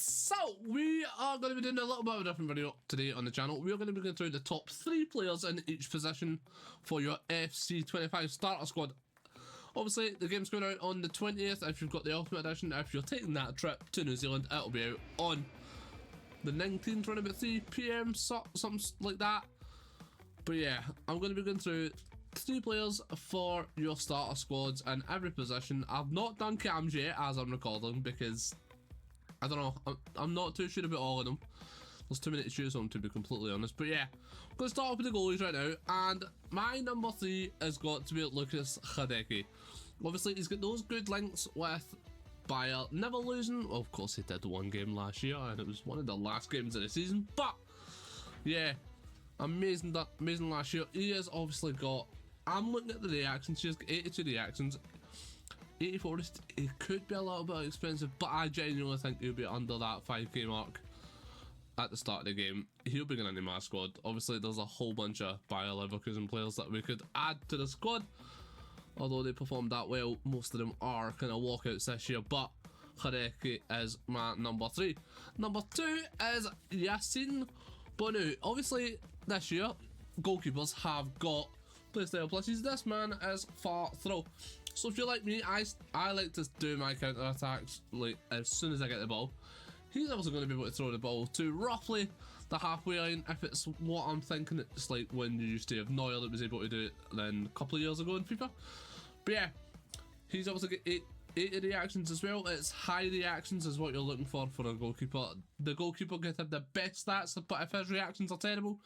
So, we are going to be doing a little bit of a different video today on the channel. We are going to be going through the top 3 players in each position for your FC25 starter squad. Obviously, the game's going out on the 20th if you've got the Ultimate Edition. If you're taking that trip to New Zealand, it'll be out on the 19th, around about 3 PM, something like that. But yeah, I'm going to be going through 3 players for your starter squads in every position. I've not done cams yet as I'm recording because I don't know, I'm not too sure about all of them. There's too many to choose on, to be completely honest. But yeah, I'm going to start off with the goalies right now. And my number 3 has got to be Lucas Hideki. Obviously, he's got those good links with Bayer never losing. Well, of course, he did one game last year, and it was one of the last games of the season. But yeah, amazing last year. He has obviously got, I'm looking at the reactions, he's got 82 reactions. 84, it could be a little bit expensive, but I genuinely think he'll be under that 5k mark at the start of the game. He'll be going into my squad. Obviously, there's a whole bunch of Bayer Leverkusen players that we could add to the squad. Although they performed that well, most of them are kind of walkouts this year, but Hideki is my number 3. Number 2 is Yassine Bonu. Obviously, this year, goalkeepers have got playstyle pluses. This man is far throw. So if you're like me, I like to do my counter attacks like as soon as I get the ball. He's also going to be able to throw the ball to roughly the halfway line. If it's what I'm thinking, it's like when you used to have Neuer that was able to do it then a couple of years ago in FIFA. But yeah, he's obviously got 80 reactions as well. It's high reactions is what you're looking for a goalkeeper. The goalkeeper could have the best stats, but if his reactions are terrible,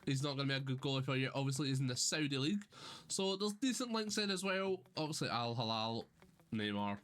he's not going to be a good goalie for you. Obviously, he's in the Saudi League, so there's decent links there as well. Obviously, Al Hilal, Neymar.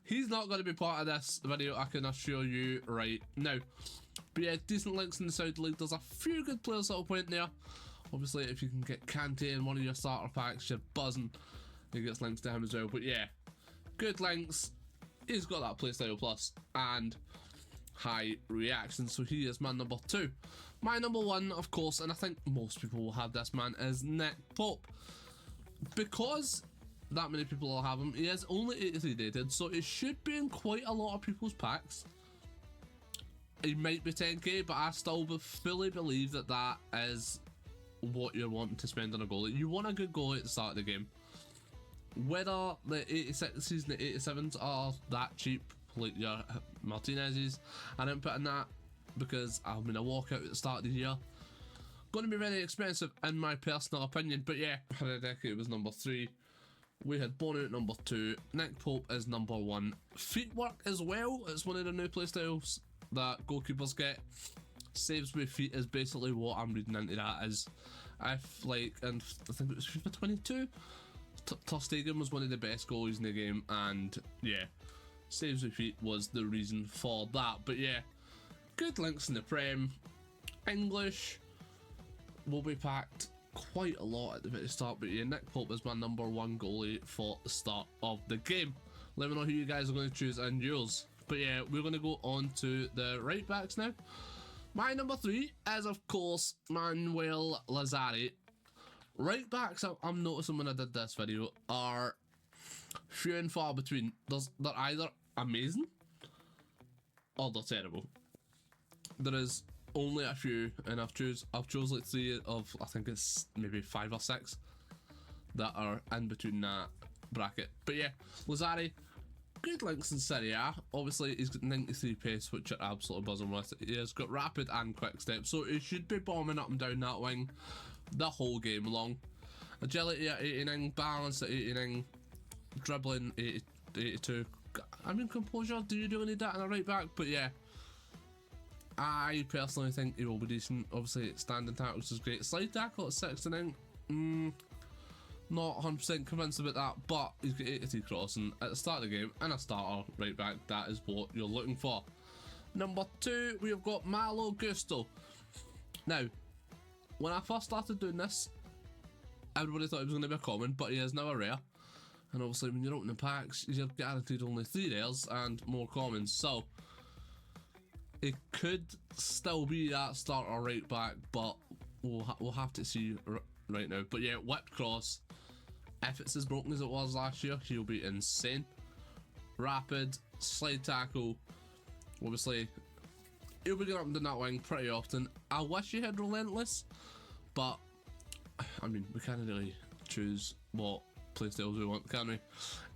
He's not going to be part of this video, I can assure you right now. But yeah, decent links in the Saudi League. There's a few good players that'll point there. Obviously, if you can get Kante in one of your starter packs, you're buzzing. He gets links to him as well. But yeah, good links. He's got that playstyle plus and high reaction, so he is my number 2. My number 1, of course, and I think most people will have this man, is Nick Pope. Because that many people will have him, he is only 83 dated, so it should be in quite a lot of people's packs. He might be 10k, but I still fully believe that that is what you're wanting to spend on a goalie. You want a good goalie at the start of the game. Whether the 86s and the 87s are that cheap, like your Martinez's, I didn't put in that because I'm in a walkout at the start of the year. Going to be very expensive in my personal opinion, but yeah, Hideki was number 3. We had Bono at number 2. Nick Pope is number 1. Feet work as well. It's one of the new playstyles that goalkeepers get. Saves with feet is basically what I'm reading into that is. If like, and I think it was FIFA 22. Ter Stegen was one of the best goalies in the game, and yeah, saves with feet was the reason for that. But yeah, good links in the Prem. English will be packed quite a lot at the very start, but yeah, Nick Pope is my number 1 goalie for the start of the game. Let me know who you guys are going to choose and yours. But yeah, we're going to go on to the right backs now. My number 3 is, of course, Manuel Lazari. Right backs, I'm noticing when I did this video, are few and far between. They're either amazing or they're terrible. There is only a few, and I've chose like 3 of, I think it's maybe 5 or 6 that are in between that bracket. But yeah, Lazari, good links in Serie A. Obviously, he's got 93 pace, which you're absolutely buzzing with. He has got rapid and quick step, so he should be bombing up and down that wing the whole game long. Agility at 89, balance at 89, dribbling 82. I mean, composure, do you really need that in a right back? But yeah, I personally think he will be decent. Obviously, standing tackles is great. Slide tackle at 69, not 100% convinced about that, but he's got 83 crossing at the start of the game, and a starter right back, that is what you're looking for. Number 2, we've got Malo Gusto. Now, when I first started doing this, everybody thought it was going to be a common, but he is now a rare. And obviously, when you're opening packs, you're guaranteed only 3 rares and more commons. So, it could still be that starter right back, but we'll have to see right now. But yeah, whipped cross, if it's as broken as it was last year, he'll be insane. Rapid, slide tackle, Obviously, he'll be getting up and down that wing pretty often. I wish he had relentless, but I mean, we can't really choose what playstyles we want, can we?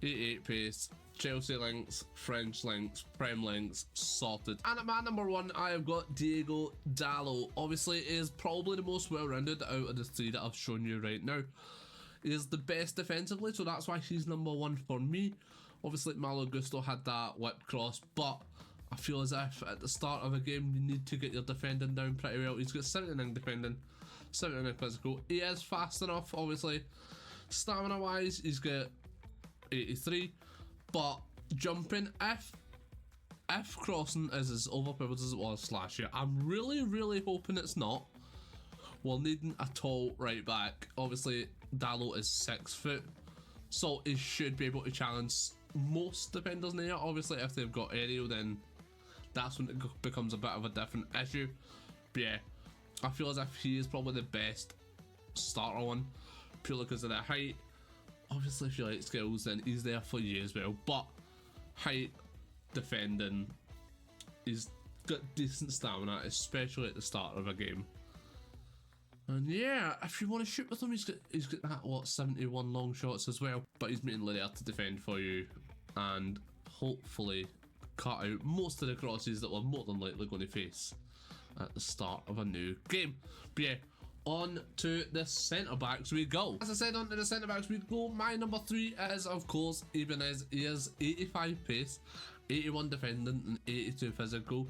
88 pace, Chelsea links, French links, Prem links, sorted. And at my number 1, I have got Diego Dalot. Obviously, he is probably the most well-rounded out of the 3 that I've shown you right now. He is the best defensively, so that's why he's number 1 for me. Obviously, Malo Gusto had that whip cross, but I feel as if at the start of a game you need to get your defending down pretty well. He's got 79 defending, 79 physical. He is fast enough, obviously. Stamina wise, he's got 83, but jumping, if crossing is as overpowered as it was last year, I'm really hoping it's not. While needing a tall right back. Obviously, Dalot is 6 foot, so he should be able to challenge most defenders in the air. Obviously, if they've got aerial, then that's when it becomes a bit of a different issue. But yeah, I feel as if he is probably the best starter one, purely because of their height. Obviously, if you like skills, then he's there for you as well. But height, defending, he's got decent stamina, especially at the start of a game. And yeah, if you want to shoot with him, he's got that, what, 71 long shots as well. But he's mainly there to defend for you and hopefully cut out most of the crosses that we're more than likely going to face at the start of a new game. But yeah, on to the centre backs we go. As I said, on to the centre backs we go. My number 3 is, of course, Ibanez. He is 85 pace, 81 defending, and 82 physical.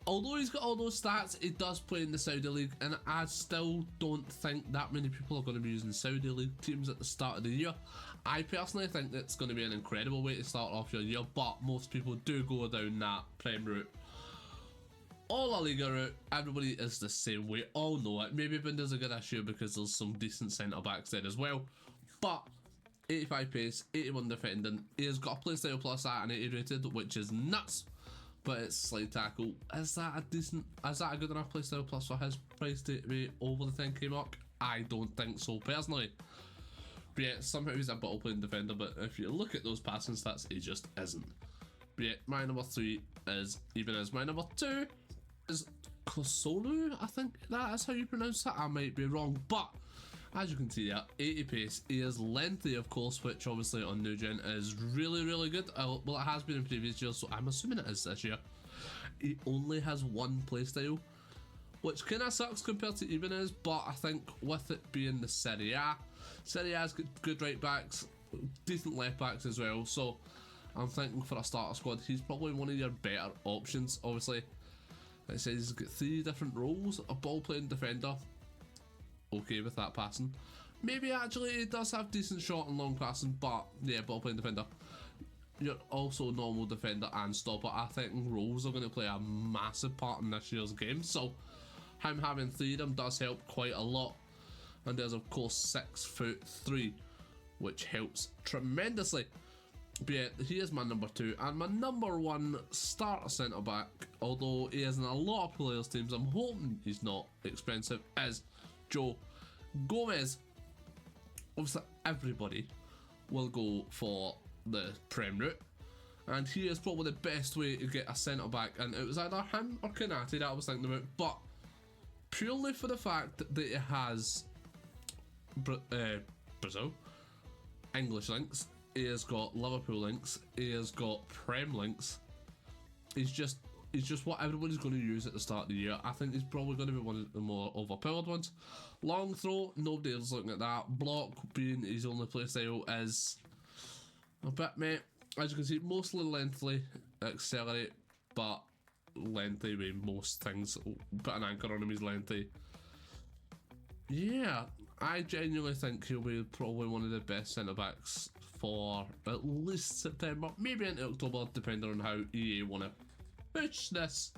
Although he's got all those stats, he does play in the Saudi League, and I still don't think that many people are going to be using Saudi League teams at the start of the year. I personally think that's going to be an incredible way to start off your year, but most people do go down that Prem route. All La Liga route, everybody is the same. We all know it. Maybe Bundesliga this year because there's some decent centre backs there as well. But 85 pace, 81 defending. He has got a playstyle plus that and 80 rated, which is nuts. But it's slide tackle. Is that a good enough playstyle plus for his price to be over the 10k mark? I don't think so personally. But yeah, somehow he's a bottle playing defender, but if you look at those passing stats, he just isn't. But yeah, my number 3 is Ibanez. My number 2 is Kosolu, I think that is how you pronounce that. I might be wrong, but as you can see there, 80 pace. He is lengthy, of course, which obviously on new gen is really good. Well, it has been in previous years, so I'm assuming it is this year. He only has one playstyle, which kind of sucks compared to Ibanez, but I think with it being the Serie A's got good right backs, decent left backs as well, so I'm thinking for a starter squad, he's probably one of your better options. Obviously, it says he's got 3 different roles: a ball playing defender, okay with that passing. Maybe actually he does have decent short and long passing, but yeah, ball playing defender. You're also normal defender and stopper. I think roles are going to play a massive part in this year's game, so him having 3 of them does help quite a lot. And there's of course 6'3", which helps tremendously. But yeah, he is my number 2, and my number 1 starter centre back, although he is in a lot of players' teams, I'm hoping he's not expensive, is Joe Gomez. Obviously everybody will go for the Prem route, and he is probably the best way to get a centre back, and it was either him or Kanate that I was thinking about, but purely for the fact that he has Brazil, English links, he has got Liverpool links, he has got Prem links. He's just what everybody's going to use at the start of the year. I think he's probably going to be one of the more overpowered ones. Long throw, nobody else looking at that. Block being his only playstyle is a bit meh. As you can see, mostly lengthy, accelerate, but lengthy with most things. Put an anchor on him, he's lengthy. Yeah, I genuinely think he'll be probably one of the best centre backs for at least September, maybe into October, depending on how EA want to push this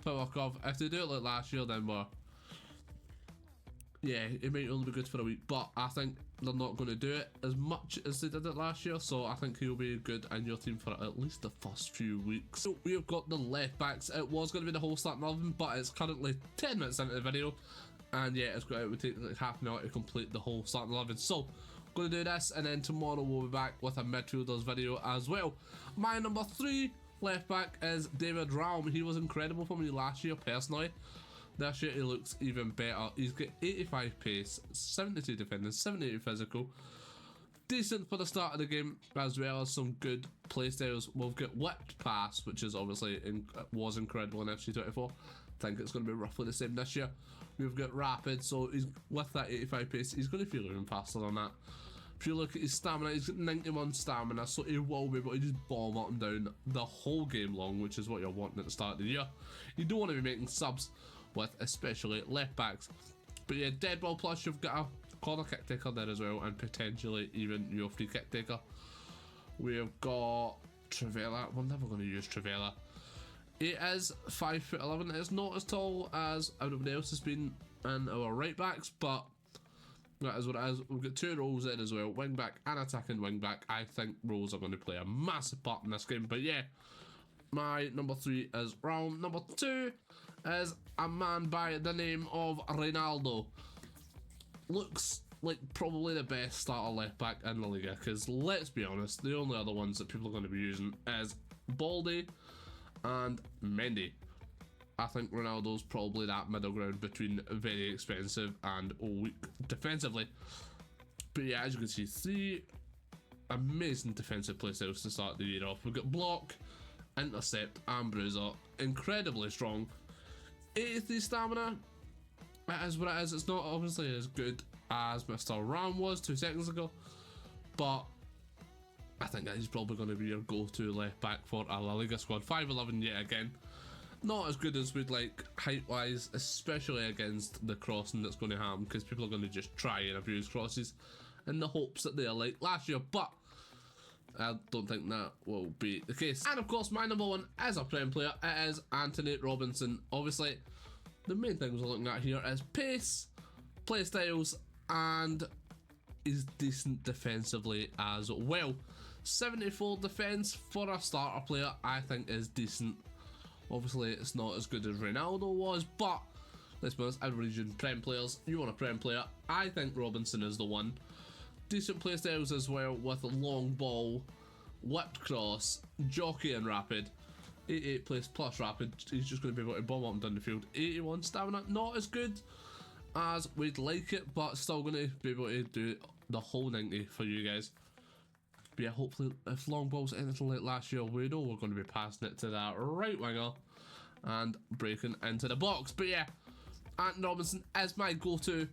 power curve. If they do it like last year, then yeah, it might only be good for a week, but I think they're not going to do it as much as they did it last year, so I think he'll be good in your team for at least the first few weeks. So we have got the left backs. It was going to be the whole starting 11, but it's currently 10 minutes into the video, and yeah, it would take like half an hour to complete the whole starting 11. So I'm going to do this, and then tomorrow we'll be back with a midfielders video as well. My number 3 left back is David Raum. He was incredible for me last year personally. This year he looks even better. He's got 85 pace, 72 defending, 78 physical. Decent for the start of the game, as well as some good play styles. We've got whipped pass, which is obviously was incredible in FC25. I think it's going to be roughly the same this year. We've got rapid, so he's with that 85 pace, he's going to feel even faster than that. If you look at his stamina, he's got 91 stamina, so he will be able to just bomb up and down the whole game long, which is what you're wanting at the start of the year. You don't want to be making subs with especially left backs. But yeah, dead ball plus, you've got a corner kick taker there as well, and potentially even your free kick taker. We've got Trivella. We're never going to use Trivella. He is 5'11". It's not as tall as everybody else has been in our right backs, but that is what it is. We've got two roles in as well, wing back and attacking wing back. I think roles are going to play a massive part in this game. But yeah, my number 3 is Raum. Number 2 is a man by the name of Ronaldo. Looks like probably the best starter left back in La Liga, because let's be honest, the only other ones that people are going to be using is Baldy and Mendy. I think Ronaldo's probably that middle ground between very expensive and weak defensively. But yeah, as you can see, 3 amazing defensive playstyles to start the year off. We've got block, intercept and bruiser, incredibly strong. 83 stamina, that is what it is. It's not obviously as good as Mr. Ram was 2 seconds ago, but I think that he's probably going to be your go-to left back for a La Liga squad. 5'11" yet again. Not as good as we'd like height-wise, especially against the crossing that's going to happen, because people are going to just try and abuse crosses in the hopes that they are like last year, but I don't think that will be the case. And of course, my number 1 as a Prem player, it is Anthony Robinson. Obviously, the main things we're looking at here is pace, play styles, and is decent defensively as well. 74 defense for a starter player, I think is decent. Obviously, it's not as good as Ronaldo was, but let's be honest, everybody's using Prem players. You want a Prem player, I think Robinson is the one. Decent play styles as well, with a long ball, whipped cross, jockey and rapid. 88 place plus rapid, he's just going to be able to bomb up and down the field. 81 stamina, not as good as we'd like it, but still going to be able to do the whole 90 for you guys. But yeah, hopefully if long ball's anything like last year, we know we're going to be passing it to that right winger and breaking into the box. But yeah, Anthony Robinson is my go-to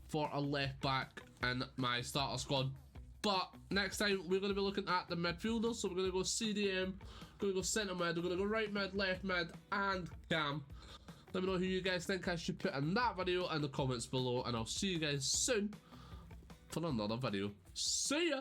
for a left back in my starter squad. But next time we're going to be looking at the midfielders, so we're going to go CDM, going to go centre mid, we're going to go right mid, left mid and cam. Let me know who you guys think I should put in that video in the comments below, and I'll see you guys soon for another video. See ya!